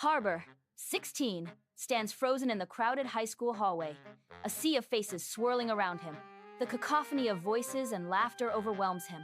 Harbor, 16, stands frozen in the crowded high school hallway, a sea of faces swirling around him. The cacophony of voices and laughter overwhelms him,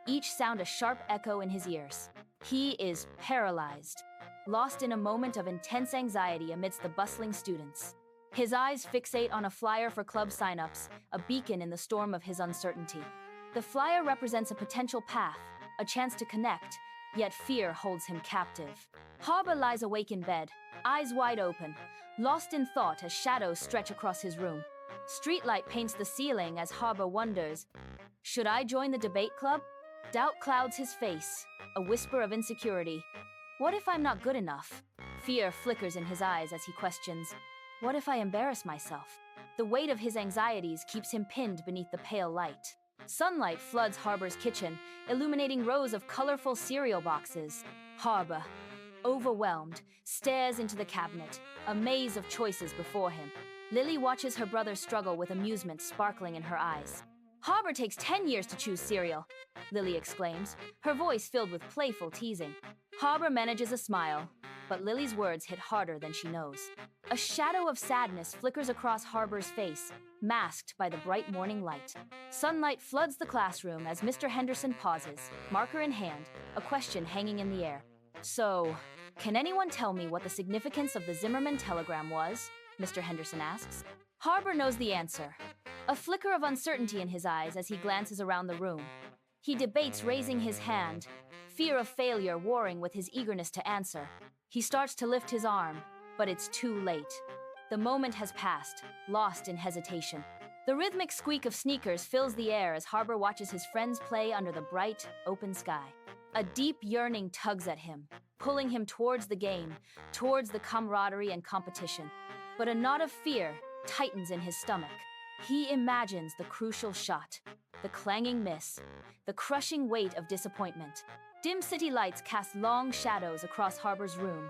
each sound a sharp echo in his ears. He is paralyzed, lost in a moment of intense anxiety amidst the bustling students. His eyes fixate on a flyer for club signups, a beacon in the storm of his uncertainty. The flyer represents a potential path, a chance to connect, yet fear holds him captive. Harbor lies awake in bed, eyes wide open, lost in thought as shadows stretch across his room. Streetlight paints the ceiling as Harbor wonders, should I join the debate club? Doubt clouds his face, a whisper of insecurity. What if I'm not good enough? Fear flickers in his eyes as he questions, what if I embarrass myself? The weight of his anxieties keeps him pinned beneath the pale light. Sunlight floods Harbor's kitchen, illuminating rows of colorful cereal boxes. Harbor, overwhelmed, stares into the cabinet, a maze of choices before him. Lily watches her brother struggle with amusement sparkling in her eyes. Harbor takes 10 years to choose cereal, Lily exclaims, her voice filled with playful teasing. Harbor manages a smile, but Lily's words hit harder than she knows. A shadow of sadness flickers across Harbor's face, masked by the bright morning light. Sunlight floods the classroom as Mr. Henderson pauses, marker in hand, a question hanging in the air. So, can anyone tell me what the significance of the Zimmerman telegram was? Mr. Henderson asks. Harbor knows the answer. A flicker of uncertainty in his eyes as he glances around the room. He debates raising his hand, fear of failure warring with his eagerness to answer. He starts to lift his arm, but it's too late. The moment has passed, lost in hesitation. The rhythmic squeak of sneakers fills the air as Harbor watches his friends play under the bright, open sky. A deep yearning tugs at him, pulling him towards the game, towards the camaraderie and competition. But a knot of fear tightens in his stomach. He imagines the crucial shot, the clanging miss, the crushing weight of disappointment. Dim city lights cast long shadows across Harbor's room,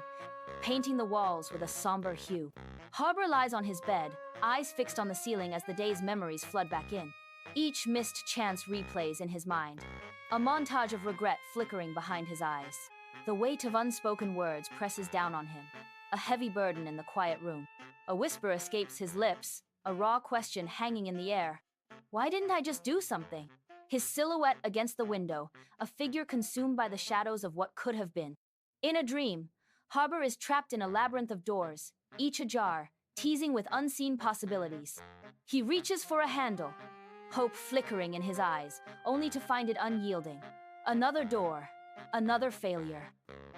painting the walls with a somber hue. Harbor lies on his bed, eyes fixed on the ceiling as the day's memories flood back in. Each missed chance replays in his mind, a montage of regret flickering behind his eyes. The weight of unspoken words presses down on him, a heavy burden in the quiet room. A whisper escapes his lips, a raw question hanging in the air. Why didn't I just do something? His silhouette against the window, a figure consumed by the shadows of what could have been. In a dream, Harbor is trapped in a labyrinth of doors, each ajar, teasing with unseen possibilities. He reaches for a handle, hope flickering in his eyes, only to find it unyielding. Another door, another failure.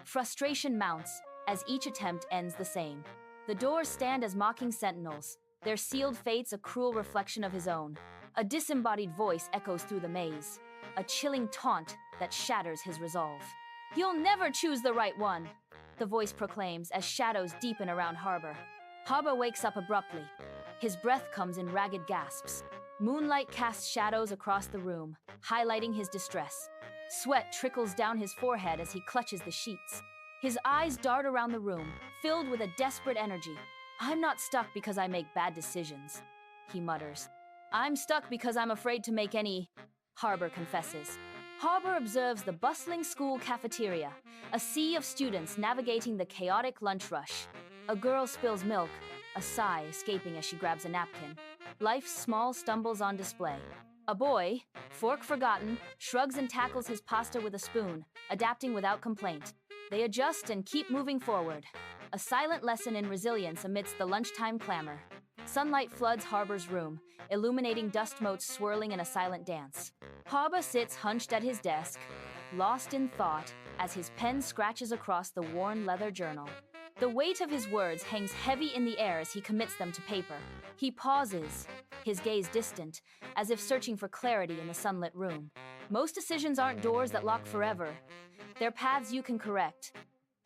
Frustration mounts as each attempt ends the same. The doors stand as mocking sentinels, their sealed fates a cruel reflection of his own. A disembodied voice echoes through the maze, a chilling taunt that shatters his resolve. You'll never choose the right one, the voice proclaims as shadows deepen around Harbor. Harbor wakes up abruptly. His breath comes in ragged gasps. Moonlight casts shadows across the room, highlighting his distress. Sweat trickles down his forehead as he clutches the sheets. His eyes dart around the room, filled with a desperate energy. I'm not stuck because I make bad decisions, he mutters. I'm stuck because I'm afraid to make any, Harbor confesses. Harbor observes the bustling school cafeteria, a sea of students navigating the chaotic lunch rush. A girl spills milk, a sigh escaping as she grabs a napkin. Life's small stumbles on display. A boy, fork forgotten, shrugs and tackles his pasta with a spoon, adapting without complaint. They adjust and keep moving forward. A silent lesson in resilience amidst the lunchtime clamor. Sunlight floods Harbor's room, illuminating dust motes swirling in a silent dance. Harbor sits hunched at his desk, lost in thought, as his pen scratches across the worn leather journal. The weight of his words hangs heavy in the air as he commits them to paper. He pauses, his gaze distant, as if searching for clarity in the sunlit room. Most decisions aren't doors that lock forever. They're paths you can correct.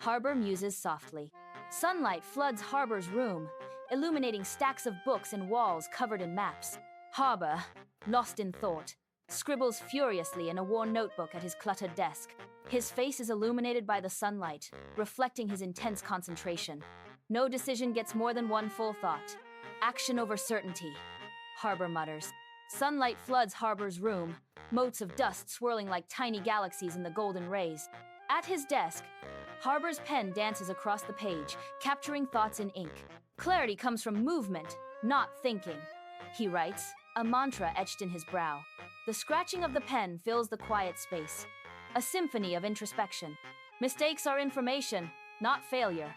Harbor muses softly. Sunlight floods Harbor's room, illuminating stacks of books and walls covered in maps. Harbor, lost in thought, scribbles furiously in a worn notebook at his cluttered desk. His face is illuminated by the sunlight, reflecting his intense concentration. No decision gets more than one full thought. Action over certainty, Harbor mutters. Sunlight floods Harbor's room, motes of dust swirling like tiny galaxies in the golden rays. At his desk, Harbor's pen dances across the page, capturing thoughts in ink. Clarity comes from movement, not thinking. He writes, a mantra etched in his brow. The scratching of the pen fills the quiet space. A symphony of introspection. Mistakes are information, not failure.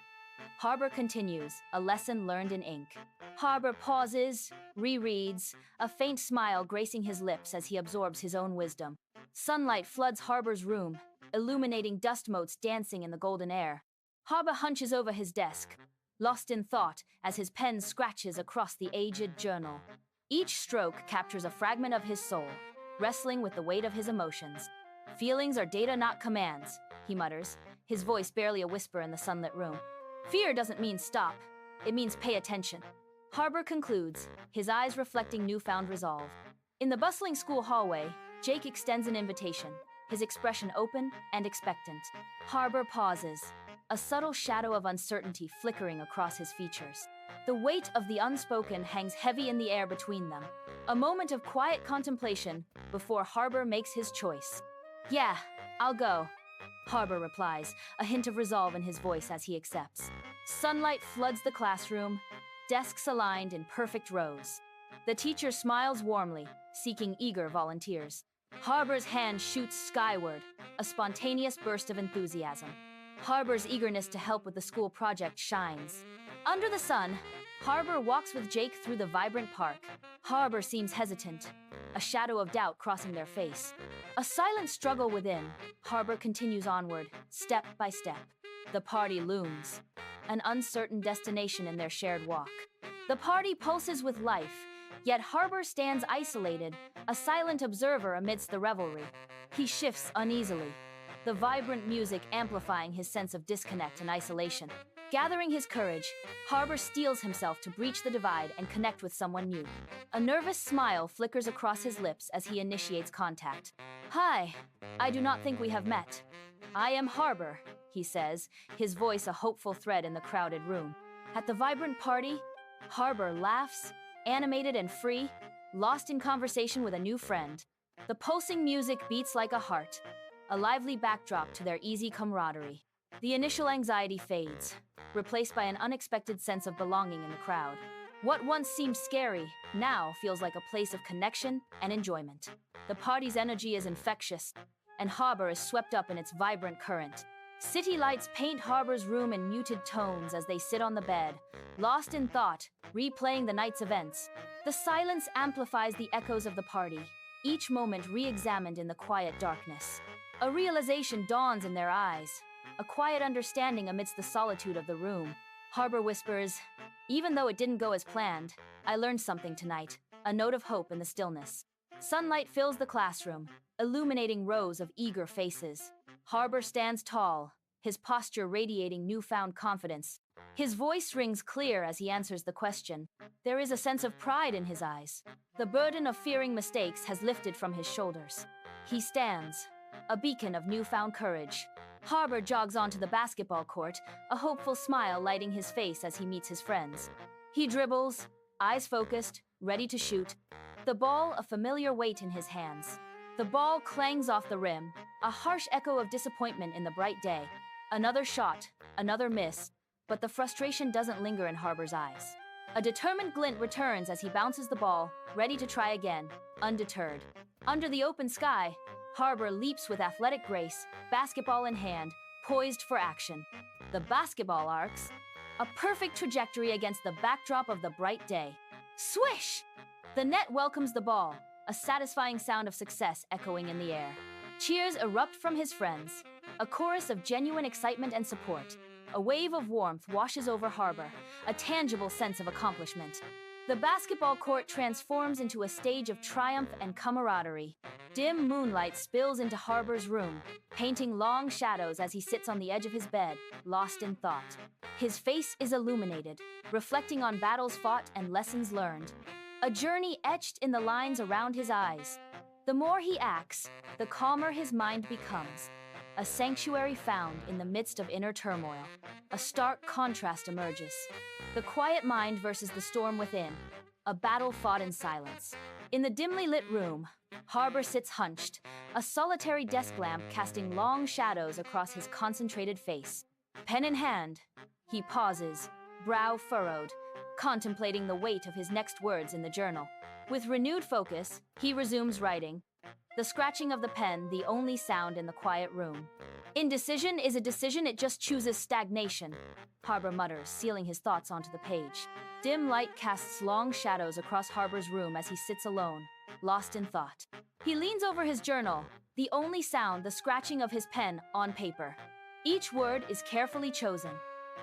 Harbor continues, a lesson learned in ink. Harbor pauses, rereads, a faint smile gracing his lips as he absorbs his own wisdom. Sunlight floods Harbor's room, illuminating dust motes dancing in the golden air. Harbor hunches over his desk, lost in thought as his pen scratches across the aged journal. Each stroke captures a fragment of his soul, wrestling with the weight of his emotions. Feelings are data, not commands, he mutters, his voice barely a whisper in the sunlit room. Fear doesn't mean stop, it means pay attention. Harbor concludes, his eyes reflecting newfound resolve. In the bustling school hallway, Jake extends an invitation, his expression open and expectant. Harbor pauses, a subtle shadow of uncertainty flickering across his features. The weight of the unspoken hangs heavy in the air between them. A moment of quiet contemplation before Harbor makes his choice. Yeah, I'll go, Harbor replies, a hint of resolve in his voice as he accepts. Sunlight floods the classroom, desks aligned in perfect rows. The teacher smiles warmly, seeking eager volunteers. Harbor's hand shoots skyward, a spontaneous burst of enthusiasm. Harbor's eagerness to help with the school project shines. Under the sun, Harbor walks with Jake through the vibrant park. Harbor seems hesitant, a shadow of doubt crossing their face. A silent struggle within, Harbor continues onward, step by step. The party looms, an uncertain destination in their shared walk. The party pulses with life, yet Harbor stands isolated, a silent observer amidst the revelry. He shifts uneasily, the vibrant music amplifying his sense of disconnect and isolation. Gathering his courage, Harbor steels himself to breach the divide and connect with someone new. A nervous smile flickers across his lips as he initiates contact. Hi, I do not think we have met. I am Harbor, he says, his voice a hopeful thread in the crowded room. At the vibrant party, Harbor laughs, animated and free, lost in conversation with a new friend. The pulsing music beats like a heart, a lively backdrop to their easy camaraderie. The initial anxiety fades, replaced by an unexpected sense of belonging in the crowd. What once seemed scary now feels like a place of connection and enjoyment. The party's energy is infectious, and Harbor is swept up in its vibrant current. City lights paint Harbor's room in muted tones as they sit on the bed, lost in thought, replaying the night's events. The silence amplifies the echoes of the party, each moment re-examined in the quiet darkness. A realization dawns in their eyes, a quiet understanding amidst the solitude of the room. Harbor whispers, even though it didn't go as planned, I learned something tonight, a note of hope in the stillness. Sunlight fills the classroom, illuminating rows of eager faces. Harbor stands tall, his posture radiating newfound confidence. His voice rings clear as he answers the question. There is a sense of pride in his eyes. The burden of fearing mistakes has lifted from his shoulders. He stands, a beacon of newfound courage. Harbor jogs onto the basketball court, a hopeful smile lighting his face as he meets his friends. He dribbles, eyes focused, ready to shoot, the ball a familiar weight in his hands. The ball clangs off the rim, a harsh echo of disappointment in the bright day. Another shot, another miss, but the frustration doesn't linger in Harbor's eyes. A determined glint returns as he bounces the ball, ready to try again, undeterred. Under the open sky, Harbor leaps with athletic grace, basketball in hand, poised for action. The basketball arcs, a perfect trajectory against the backdrop of the bright day. Swish! The net welcomes the ball, a satisfying sound of success echoing in the air. Cheers erupt from his friends, a chorus of genuine excitement and support. A wave of warmth washes over Harbor, a tangible sense of accomplishment. The basketball court transforms into a stage of triumph and camaraderie. Dim moonlight spills into Harbor's room, painting long shadows as he sits on the edge of his bed, lost in thought. His face is illuminated, reflecting on battles fought and lessons learned. A journey etched in the lines around his eyes. The more he acts, the calmer his mind becomes. A sanctuary found in the midst of inner turmoil. A stark contrast emerges. The quiet mind versus the storm within. A battle fought in silence. In the dimly lit room, Harbor sits hunched, a solitary desk lamp casting long shadows across his concentrated face. Pen in hand, he pauses, brow furrowed, contemplating the weight of his next words in the journal. With renewed focus, he resumes writing, the scratching of the pen the only sound in the quiet room. Indecision is a decision, it just chooses stagnation, Harbor mutters, sealing his thoughts onto the page. Dim light casts long shadows across Harbor's room as he sits alone, lost in thought. He leans over his journal, the only sound the scratching of his pen on paper. Each word is carefully chosen,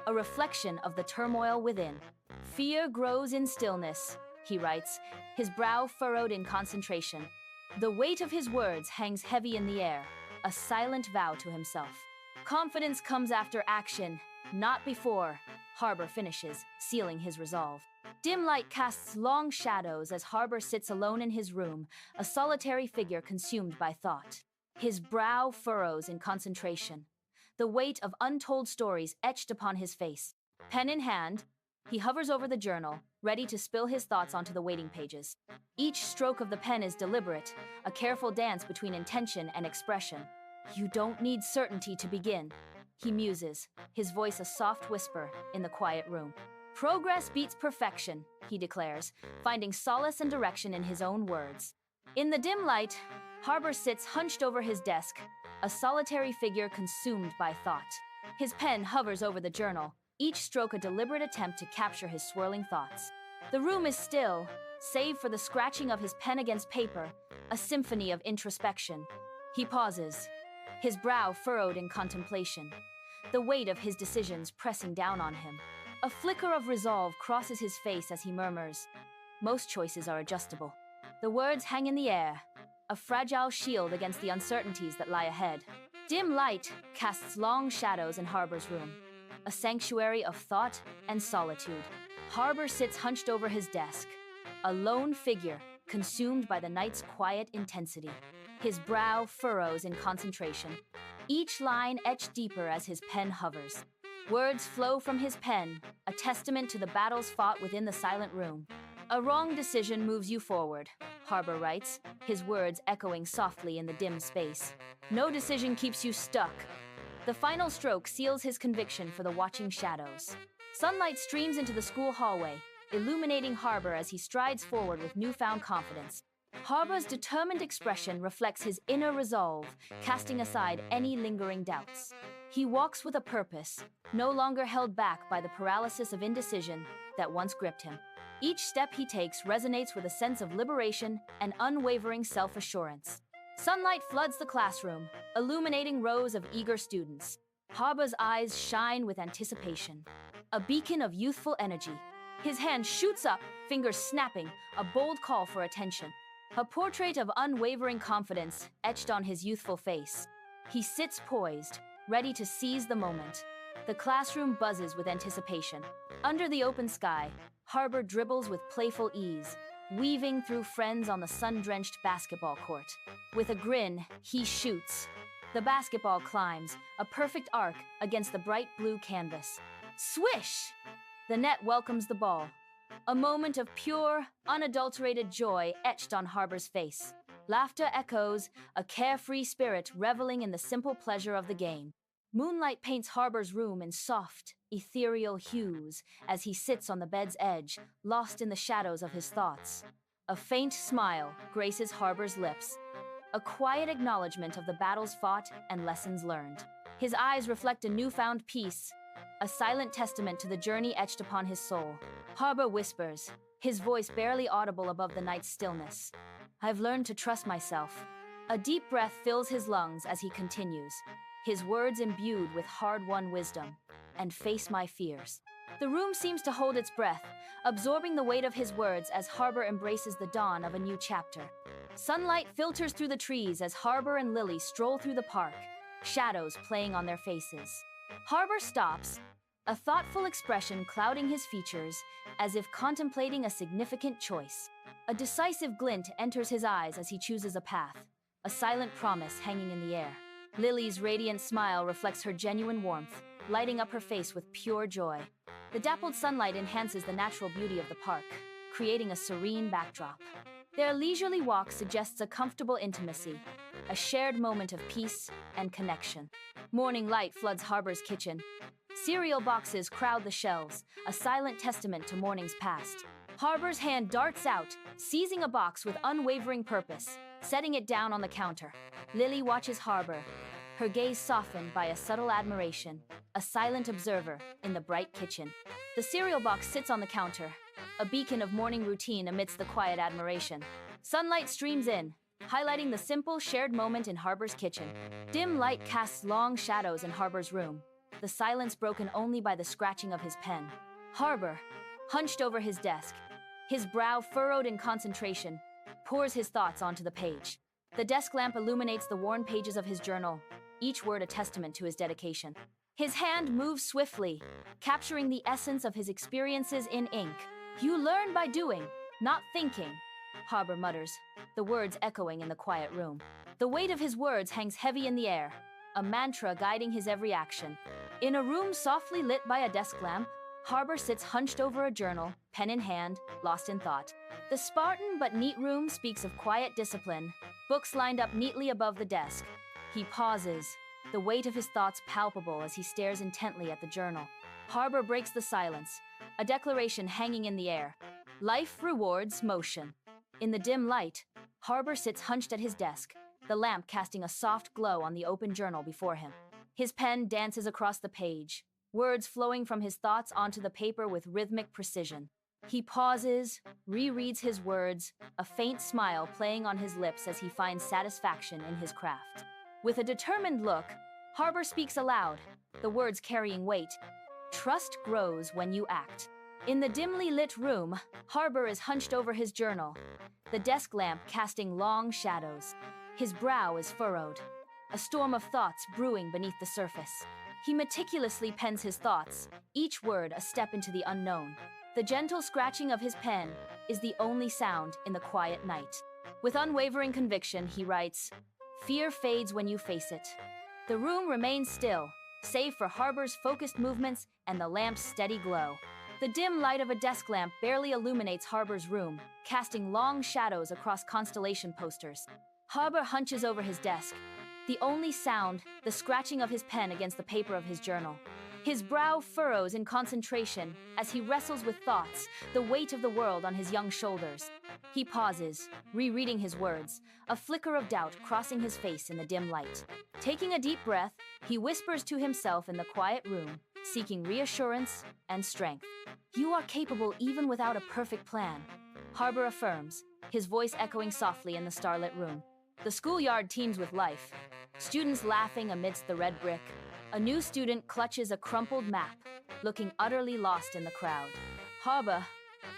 a reflection of the turmoil within. Fear grows in stillness, he writes, his brow furrowed in concentration. The weight of his words hangs heavy in the air, a silent vow to himself. Confidence comes after action, not before, Harbor finishes, sealing his resolve. Dim light casts long shadows as Harbor sits alone in his room, a solitary figure consumed by thought. His brow furrows in concentration, the weight of untold stories etched upon his face. Pen in hand, he hovers over the journal, ready to spill his thoughts onto the waiting pages. Each stroke of the pen is deliberate, a careful dance between intention and expression. You don't need certainty to begin, he muses, his voice a soft whisper in the quiet room. Progress beats perfection, he declares, finding solace and direction in his own words. In the dim light, Harbor sits hunched over his desk, a solitary figure consumed by thought. His pen hovers over the journal, each stroke a deliberate attempt to capture his swirling thoughts. The room is still, save for the scratching of his pen against paper, a symphony of introspection. He pauses, his brow furrowed in contemplation, the weight of his decisions pressing down on him. A flicker of resolve crosses his face as he murmurs, most choices are adjustable. The words hang in the air, a fragile shield against the uncertainties that lie ahead. Dim light casts long shadows in Harbor's room, a sanctuary of thought and solitude. Harbor sits hunched over his desk, a lone figure consumed by the night's quiet intensity. His brow furrows in concentration, each line etched deeper as his pen hovers. Words flow from his pen, a testament to the battles fought within the silent room. A wrong decision moves you forward, Harbor writes, his words echoing softly in the dim space. No decision keeps you stuck. The final stroke seals his conviction for the watching shadows. Sunlight streams into the school hallway, illuminating Harbor as he strides forward with newfound confidence. Harbor's determined expression reflects his inner resolve, casting aside any lingering doubts. He walks with a purpose, no longer held back by the paralysis of indecision that once gripped him. Each step he takes resonates with a sense of liberation and unwavering self-assurance. Sunlight floods the classroom, illuminating rows of eager students. Harbor's eyes shine with anticipation, a beacon of youthful energy. His hand shoots up, fingers snapping, a bold call for attention. A portrait of unwavering confidence etched on his youthful face. He sits poised, ready to seize the moment. The classroom buzzes with anticipation. Under the open sky, Harbor dribbles with playful ease, weaving through friends on the sun-drenched basketball court. With a grin, he shoots. The basketball climbs, a perfect arc against the bright blue canvas. Swish! The net welcomes the ball. A moment of pure, unadulterated joy etched on Harbor's face. Laughter echoes, a carefree spirit reveling in the simple pleasure of the game. Moonlight paints Harbor's room in soft, ethereal hues as he sits on the bed's edge, lost in the shadows of his thoughts. A faint smile graces Harbor's lips, a quiet acknowledgement of the battles fought and lessons learned. His eyes reflect a newfound peace, a silent testament to the journey etched upon his soul. Harbor whispers, his voice barely audible above the night's stillness. I've learned to trust myself. A deep breath fills his lungs as he continues, his words imbued with hard-won wisdom, and face my fears. The room seems to hold its breath, absorbing the weight of his words as Harbor embraces the dawn of a new chapter. Sunlight filters through the trees as Harbor and Lily stroll through the park, shadows playing on their faces. Harbor stops, a thoughtful expression clouding his features, as if contemplating a significant choice. A decisive glint enters his eyes as he chooses a path, a silent promise hanging in the air. Lily's radiant smile reflects her genuine warmth, lighting up her face with pure joy. The dappled sunlight enhances the natural beauty of the park, creating a serene backdrop. Their leisurely walk suggests a comfortable intimacy, a shared moment of peace and connection. Morning light floods Harbor's kitchen, Cereal boxes crowd the shelves, a silent testament to morning's past. Harbor's hand darts out, seizing a box with unwavering purpose, setting it down on the counter. Lily watches Harbor, her gaze softened by a subtle admiration, a silent observer in the bright kitchen. The cereal box sits on the counter, a beacon of morning routine amidst the quiet admiration. Sunlight streams in, highlighting the simple, shared moment in Harbor's kitchen. Dim light casts long shadows in Harbor's room, the silence broken only by the scratching of his pen. Harbor, hunched over his desk, his brow furrowed in concentration, pours his thoughts onto the page. The desk lamp illuminates the worn pages of his journal, each word a testament to his dedication. His hand moves swiftly, capturing the essence of his experiences in ink. "You learn by doing, not thinking," Harbor mutters, the words echoing in the quiet room. The weight of his words hangs heavy in the air, a mantra guiding his every action. In a room softly lit by a desk lamp, Harbor sits hunched over a journal, pen in hand, lost in thought. The Spartan but neat room speaks of quiet discipline, books lined up neatly above the desk. He pauses, the weight of his thoughts palpable as he stares intently at the journal. Harbor breaks the silence, a declaration hanging in the air. Life rewards motion. In the dim light, Harbor sits hunched at his desk, the lamp casting a soft glow on the open journal before him. His pen dances across the page, words flowing from his thoughts onto the paper with rhythmic precision. He pauses, rereads his words, a faint smile playing on his lips as he finds satisfaction in his craft. With a determined look, Harbor speaks aloud, the words carrying weight. "Trust grows when you act." In the dimly lit room, Harbor is hunched over his journal, the desk lamp casting long shadows. His brow is furrowed, a storm of thoughts brewing beneath the surface. He meticulously pens his thoughts, each word a step into the unknown. The gentle scratching of his pen is the only sound in the quiet night. With unwavering conviction, he writes, "Fear fades when you face it." The room remains still, save for Harbor's focused movements and the lamp's steady glow. The dim light of a desk lamp barely illuminates Harbor's room, casting long shadows across constellation posters. Harbor hunches over his desk, the only sound, the scratching of his pen against the paper of his journal. His brow furrows in concentration as he wrestles with thoughts, the weight of the world on his young shoulders. He pauses, rereading his words, a flicker of doubt crossing his face in the dim light. Taking a deep breath, he whispers to himself in the quiet room, seeking reassurance and strength. "You are capable even without a perfect plan," Harbor affirms, his voice echoing softly in the starlit room. The schoolyard teems with life, students laughing amidst the red brick. A new student clutches a crumpled map, looking utterly lost in the crowd. Harbor,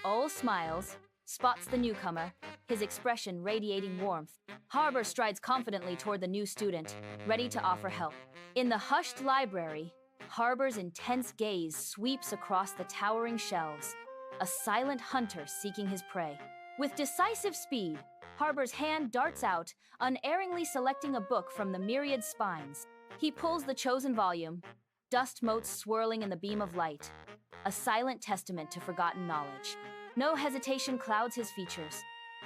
all smiles, spots the newcomer, his expression radiating warmth. Harbor strides confidently toward the new student, ready to offer help. In the hushed library, Harbor's intense gaze sweeps across the towering shelves, a silent hunter seeking his prey. With decisive speed, Harbor's hand darts out, unerringly selecting a book from the myriad spines. He pulls the chosen volume, dust motes swirling in the beam of light, a silent testament to forgotten knowledge. No hesitation clouds his features.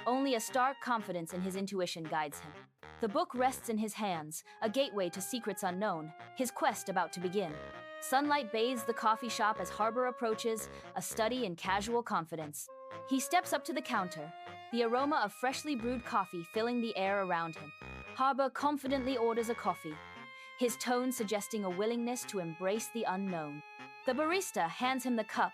Only a stark confidence in his intuition guides him. The book rests in his hands, a gateway to secrets unknown, his quest about to begin. Sunlight bathes the coffee shop as Harbor approaches, a study in casual confidence. He steps up to the counter, the aroma of freshly brewed coffee filling the air around him. Harbor confidently orders a coffee, his tone suggesting a willingness to embrace the unknown. The barista hands him the cup,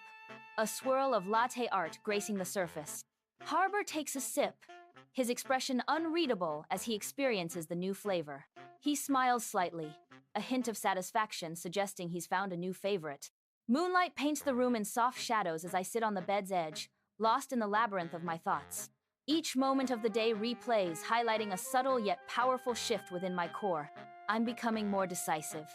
a swirl of latte art gracing the surface. Harbor takes a sip, his expression unreadable as he experiences the new flavor. He smiles slightly, a hint of satisfaction suggesting he's found a new favorite. Moonlight paints the room in soft shadows as I sit on the bed's edge, lost in the labyrinth of my thoughts. Each moment of the day replays, highlighting a subtle yet powerful shift within my core. I'm becoming more decisive.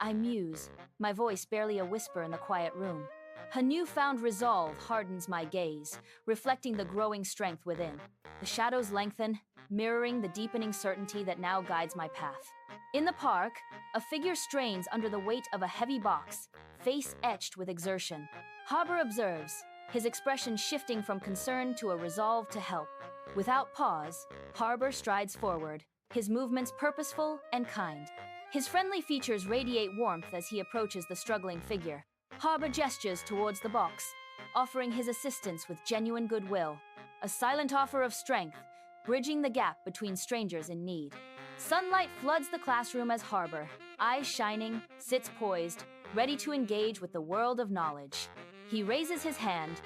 I muse, my voice barely a whisper in the quiet room. A newfound resolve hardens my gaze, reflecting the growing strength within. The shadows lengthen, mirroring the deepening certainty that now guides my path. In the park, a figure strains under the weight of a heavy box, face etched with exertion. Harbor observes, his expression shifting from concern to a resolve to help. Without pause, Harbor strides forward, his movements purposeful and kind. His friendly features radiate warmth as he approaches the struggling figure. Harbor gestures towards the box, offering his assistance with genuine goodwill. A silent offer of strength, bridging the gap between strangers in need. Sunlight floods the classroom as Harbor, eyes shining, sits poised, ready to engage with the world of knowledge. He raises his hand,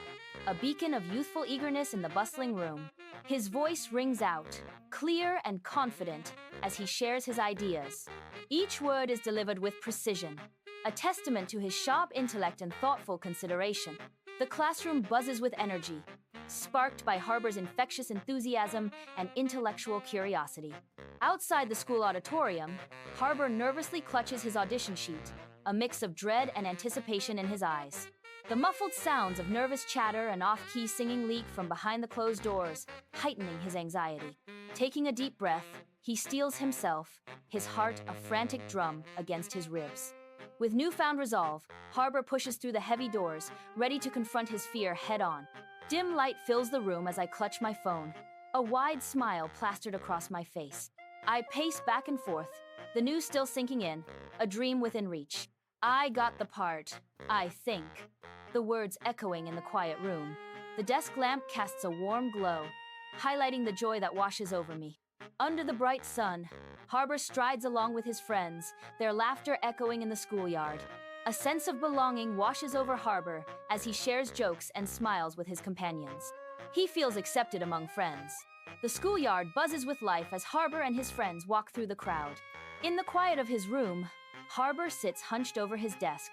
a beacon of youthful eagerness in the bustling room. His voice rings out, clear and confident, as he shares his ideas. Each word is delivered with precision, a testament to his sharp intellect and thoughtful consideration. The classroom buzzes with energy, sparked by Harbor's infectious enthusiasm and intellectual curiosity. Outside the school auditorium, Harbor nervously clutches his audition sheet, a mix of dread and anticipation in his eyes. The muffled sounds of nervous chatter and off-key singing leak from behind the closed doors, heightening his anxiety. Taking a deep breath, he steels himself, his heart a frantic drum against his ribs. With newfound resolve, Harbor pushes through the heavy doors, ready to confront his fear head-on. Dim light fills the room as I clutch my phone, a wide smile plastered across my face. I pace back and forth, the news still sinking in, a dream within reach. I got the part, I think. The words echoing in the quiet room. The desk lamp casts a warm glow, highlighting the joy that washes over me. Under the bright sun, Harbor strides along with his friends, their laughter echoing in the schoolyard. A sense of belonging washes over Harbor as he shares jokes and smiles with his companions. He feels accepted among friends. The schoolyard buzzes with life as Harbor and his friends walk through the crowd. In the quiet of his room, Harbor sits hunched over his desk,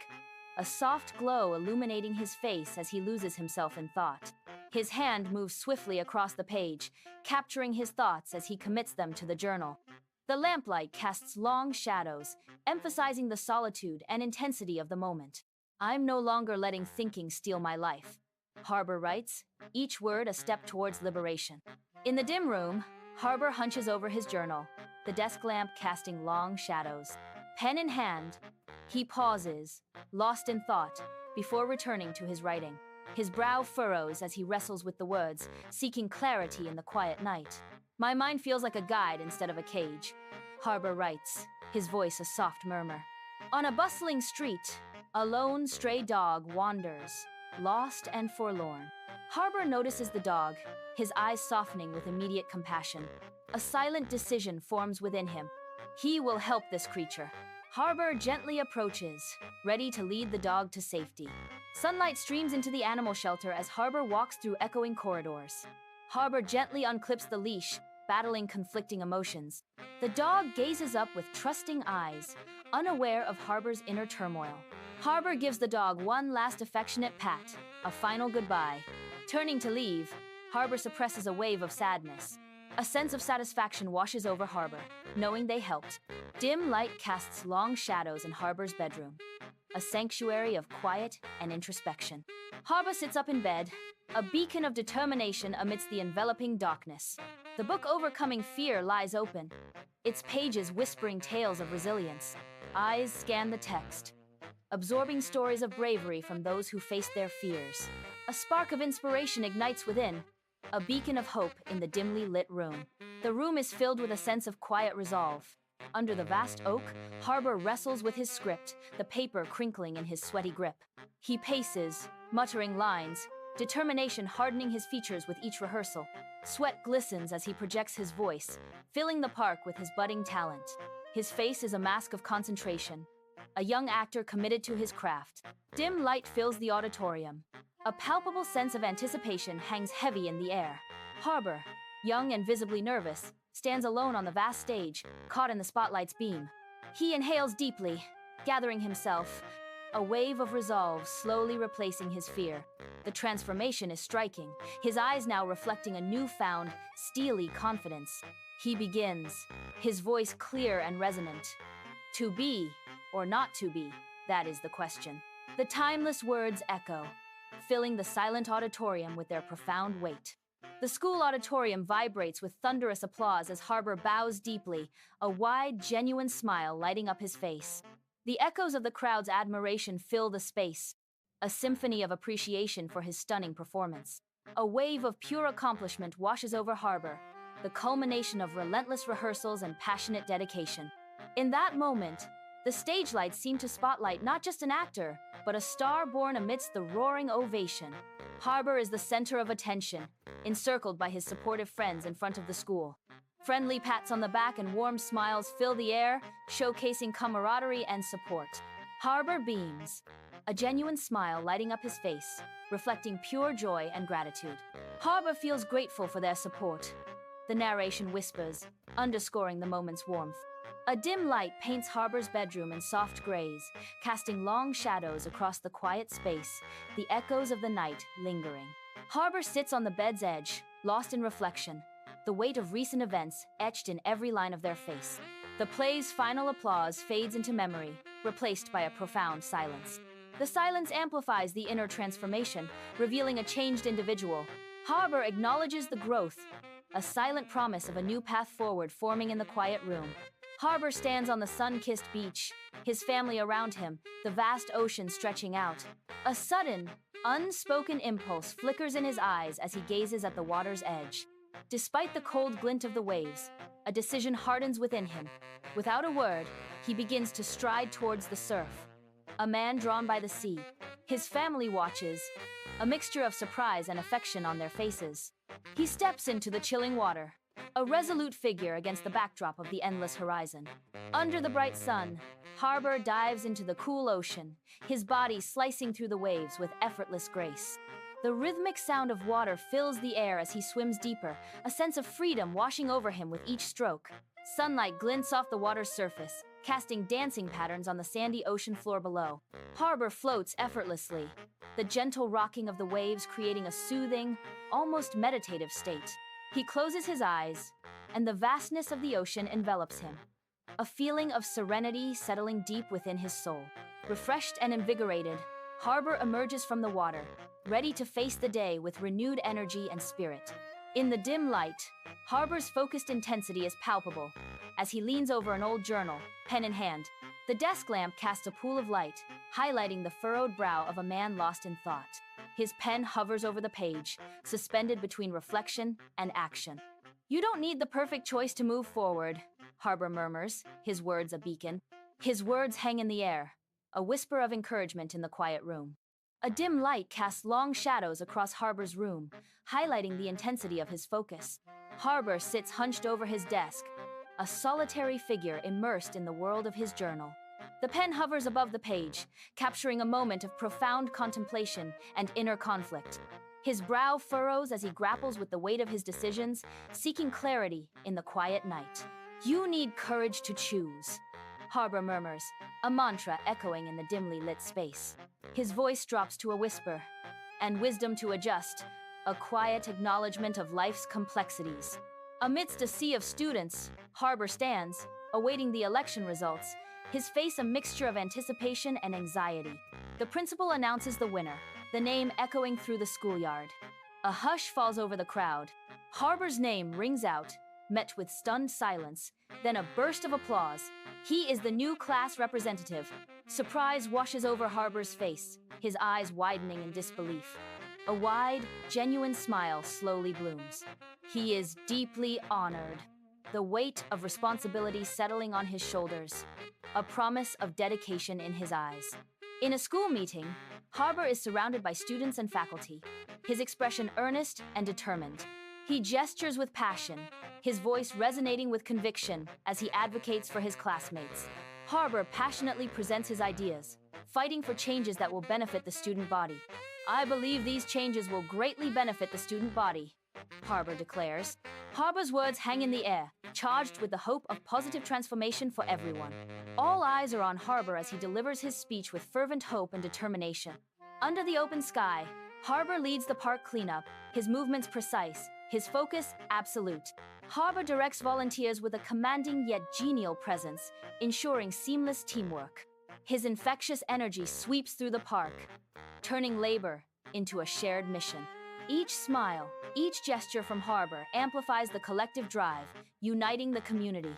a soft glow illuminating his face as he loses himself in thought. His hand moves swiftly across the page, capturing his thoughts as he commits them to the journal. The lamplight casts long shadows, emphasizing the solitude and intensity of the moment. I'm no longer letting thinking steal my life, Harbor writes, each word a step towards liberation. In the dim room, Harbor hunches over his journal, the desk lamp casting long shadows. Pen in hand, he pauses, lost in thought, before returning to his writing. His brow furrows as he wrestles with the words, seeking clarity in the quiet night. My mind feels like a guide instead of a cage, Harbor writes, his voice a soft murmur. On a bustling street, a lone stray dog wanders, lost and forlorn. Harbor notices the dog, his eyes softening with immediate compassion. A silent decision forms within him. He will help this creature. Harbor gently approaches, ready to lead the dog to safety. Sunlight streams into the animal shelter as Harbor walks through echoing corridors. Harbor gently unclips the leash, battling conflicting emotions. The dog gazes up with trusting eyes, unaware of Harbor's inner turmoil. Harbor gives the dog one last affectionate pat, a final goodbye. Turning to leave, Harbor suppresses a wave of sadness. A sense of satisfaction washes over Harbor, knowing they helped. Dim light casts long shadows in Harbor's bedroom, a sanctuary of quiet and introspection. Harbor sits up in bed, a beacon of determination amidst the enveloping darkness. The book overcoming fear lies open, its pages whispering tales of resilience. Eyes scan the text, absorbing stories of bravery from those who faced their fears. A spark of inspiration ignites within, a beacon of hope in the dimly lit room. The room is filled with a sense of quiet resolve. Under the vast oak, Harbor wrestles with his script, the paper crinkling in his sweaty grip. He paces, muttering lines, determination hardening his features with each rehearsal. Sweat glistens as he projects his voice, filling the park with his budding talent. His face is a mask of concentration, a young actor committed to his craft. Dim light fills the auditorium. A palpable sense of anticipation hangs heavy in the air. Harbor, young and visibly nervous, stands alone on the vast stage, caught in the spotlight's beam. He inhales deeply, gathering himself, a wave of resolve slowly replacing his fear. The transformation is striking, his eyes now reflecting a newfound, steely confidence. He begins, his voice clear and resonant. To be, or not to be, that is the question. The timeless words echo, filling the silent auditorium with their profound weight. The school auditorium vibrates with thunderous applause as Harbor bows deeply, a wide, genuine smile lighting up his face. The echoes of the crowd's admiration fill the space, a symphony of appreciation for his stunning performance. A wave of pure accomplishment washes over Harbor, the culmination of relentless rehearsals and passionate dedication. In that moment, the stage lights seem to spotlight not just an actor, but a star born amidst the roaring ovation. Harbor is the center of attention, encircled by his supportive friends in front of the school. Friendly pats on the back and warm smiles fill the air, showcasing camaraderie and support. Harbor beams, a genuine smile lighting up his face, reflecting pure joy and gratitude. Harbor feels grateful for their support. The narration whispers, underscoring the moment's warmth. A dim light paints Harbor's bedroom in soft grays, casting long shadows across the quiet space, the echoes of the night lingering. Harbor sits on the bed's edge, lost in reflection, the weight of recent events etched in every line of their face. The play's final applause fades into memory, replaced by a profound silence. The silence amplifies the inner transformation, revealing a changed individual. Harbor acknowledges the growth, a silent promise of a new path forward forming in the quiet room. Harbor stands on the sun-kissed beach, his family around him, the vast ocean stretching out. A sudden, unspoken impulse flickers in his eyes as he gazes at the water's edge. Despite the cold glint of the waves, a decision hardens within him. Without a word, he begins to stride towards the surf. A man drawn by the sea. His family watches, a mixture of surprise and affection on their faces. He steps into the chilling water, a resolute figure against the backdrop of the endless horizon. Under the bright sun, Harbor dives into the cool ocean, his body slicing through the waves with effortless grace. The rhythmic sound of water fills the air as he swims deeper, a sense of freedom washing over him with each stroke. Sunlight glints off the water's surface, casting dancing patterns on the sandy ocean floor below. Harbor floats effortlessly, the gentle rocking of the waves creating a soothing, almost meditative state. He closes his eyes, and the vastness of the ocean envelops him. A feeling of serenity settling deep within his soul. Refreshed and invigorated, Harbor emerges from the water, ready to face the day with renewed energy and spirit. In the dim light, Harbor's focused intensity is palpable. As he leans over an old journal, pen in hand, the desk lamp casts a pool of light, highlighting the furrowed brow of a man lost in thought. His pen hovers over the page, suspended between reflection and action. "You don't need the perfect choice to move forward," Harbor murmurs, his words a beacon. His words hang in the air, a whisper of encouragement in the quiet room. A dim light casts long shadows across Harbor's room, highlighting the intensity of his focus. Harbor sits hunched over his desk, a solitary figure immersed in the world of his journal. The pen hovers above the page, capturing a moment of profound contemplation and inner conflict. His brow furrows as he grapples with the weight of his decisions, seeking clarity in the quiet night. "You need courage to choose," Harbor murmurs, a mantra echoing in the dimly lit space. His voice drops to a whisper, and wisdom to adjust, a quiet acknowledgement of life's complexities. Amidst a sea of students, Harbor stands, awaiting the election results, his face a mixture of anticipation and anxiety. The principal announces the winner, the name echoing through the schoolyard. A hush falls over the crowd. Harbor's name rings out, met with stunned silence, then a burst of applause. He is the new class representative. Surprise washes over Harbor's face, his eyes widening in disbelief. A wide, genuine smile slowly blooms. He is deeply honored, the weight of responsibility settling on his shoulders, a promise of dedication in his eyes. In a school meeting, Harbor is surrounded by students and faculty, his expression earnest and determined. He gestures with passion, his voice resonating with conviction as he advocates for his classmates. Harbor passionately presents his ideas, fighting for changes that will benefit the student body. "I believe these changes will greatly benefit the student body," Harbor declares. Harbor's words hang in the air, charged with the hope of positive transformation for everyone. All eyes are on Harbor as he delivers his speech with fervent hope and determination. Under the open sky, Harbor leads the park cleanup, his movements precise, his focus absolute. Harbor directs volunteers with a commanding yet genial presence, ensuring seamless teamwork. His infectious energy sweeps through the park, turning labor into a shared mission. Each smile, each gesture from Harbor amplifies the collective drive, uniting the community.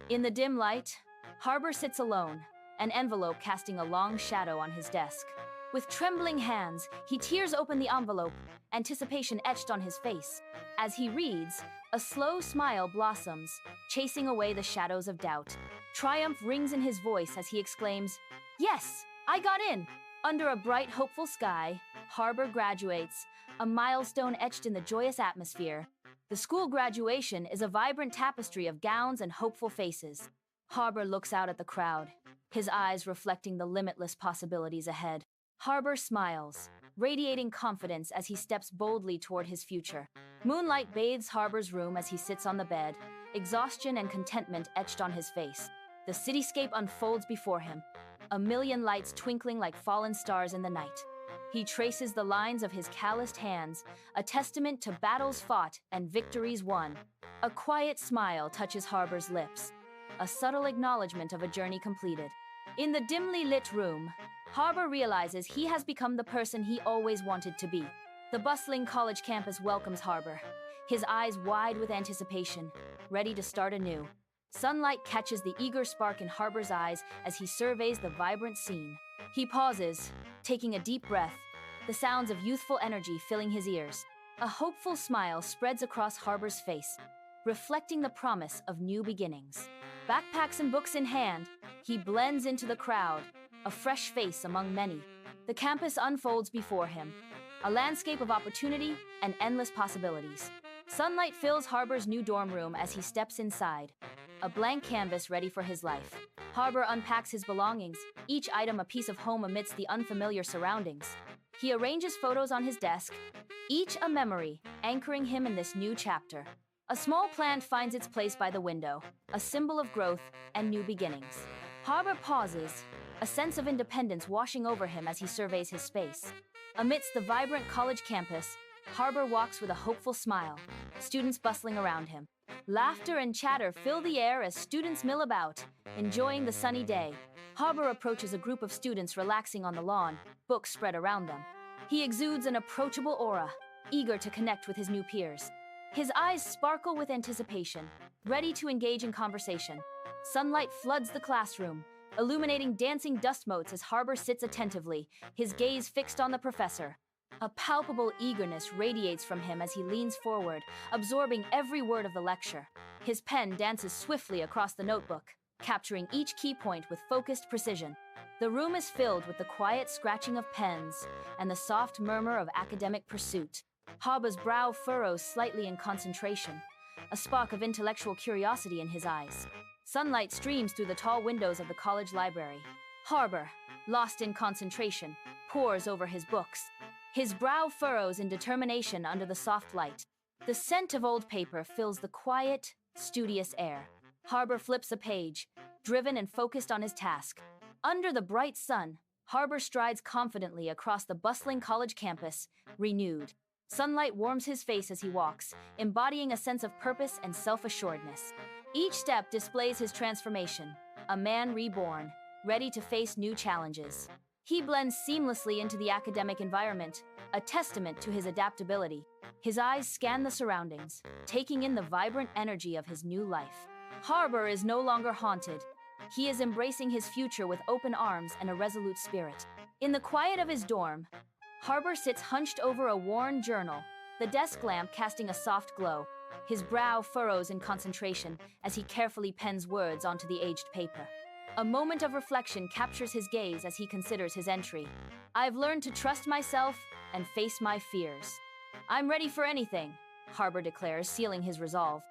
In the dim light, Harbor sits alone, an envelope casting a long shadow on his desk. With trembling hands, he tears open the envelope, anticipation etched on his face. As he reads, a slow smile blossoms, chasing away the shadows of doubt. Triumph rings in his voice as he exclaims, "Yes, I got in!" Under a bright, hopeful sky, Harbor graduates, a milestone etched in the joyous atmosphere. The school graduation is a vibrant tapestry of gowns and hopeful faces. Harbor looks out at the crowd, his eyes reflecting the limitless possibilities ahead. Harbor smiles, radiating confidence as he steps boldly toward his future. Moonlight bathes Harbor's room as he sits on the bed, exhaustion and contentment etched on his face. The cityscape unfolds before him, a million lights twinkling like fallen stars in the night. He traces the lines of his calloused hands, a testament to battles fought and victories won. A quiet smile touches Harbor's lips, a subtle acknowledgement of a journey completed. In the dimly lit room, Harbor realizes he has become the person he always wanted to be. The bustling college campus welcomes Harbor, his eyes wide with anticipation, ready to start anew. Sunlight catches the eager spark in Harbor's eyes as he surveys the vibrant scene. He pauses, taking a deep breath, the sounds of youthful energy filling his ears. A hopeful smile spreads across Harbor's face, reflecting the promise of new beginnings. Backpacks and books in hand, he blends into the crowd, a fresh face among many. The campus unfolds before him, a landscape of opportunity and endless possibilities. Sunlight fills Harbor's new dorm room as he steps inside, a blank canvas ready for his life. Harbor unpacks his belongings, each item a piece of home amidst the unfamiliar surroundings. He arranges photos on his desk, each a memory, anchoring him in this new chapter. A small plant finds its place by the window, a symbol of growth and new beginnings. Harbor pauses, a sense of independence washing over him as he surveys his space. Amidst the vibrant college campus, Harbor walks with a hopeful smile, students bustling around him. Laughter and chatter fill the air as students mill about, enjoying the sunny day. Harbor approaches a group of students relaxing on the lawn, books spread around them. He exudes an approachable aura, eager to connect with his new peers. His eyes sparkle with anticipation, ready to engage in conversation. Sunlight floods the classroom, illuminating dancing dust motes as Harbor sits attentively, his gaze fixed on the professor. A palpable eagerness radiates from him as he leans forward, absorbing every word of the lecture. His pen dances swiftly across the notebook, capturing each key point with focused precision. The room is filled with the quiet scratching of pens and the soft murmur of academic pursuit. Harbor's brow furrows slightly in concentration, a spark of intellectual curiosity in his eyes. Sunlight streams through the tall windows of the college library. Harbor, lost in concentration, pores over his books. His brow furrows in determination under the soft light. The scent of old paper fills the quiet, studious air. Harbor flips a page, driven and focused on his task. Under the bright sun, Harbor strides confidently across the bustling college campus, renewed. Sunlight warms his face as he walks, embodying a sense of purpose and self-assuredness. Each step displays his transformation, a man reborn, ready to face new challenges. He blends seamlessly into the academic environment, a testament to his adaptability. His eyes scan the surroundings, taking in the vibrant energy of his new life. Harbor is no longer haunted. He is embracing his future with open arms and a resolute spirit. In the quiet of his dorm, Harbor sits hunched over a worn journal, the desk lamp casting a soft glow. His brow furrows in concentration as he carefully pens words onto the aged paper. A moment of reflection captures his gaze as he considers his entry. "I've learned to trust myself and face my fears. I'm ready for anything," Harbor declares, sealing his resolve.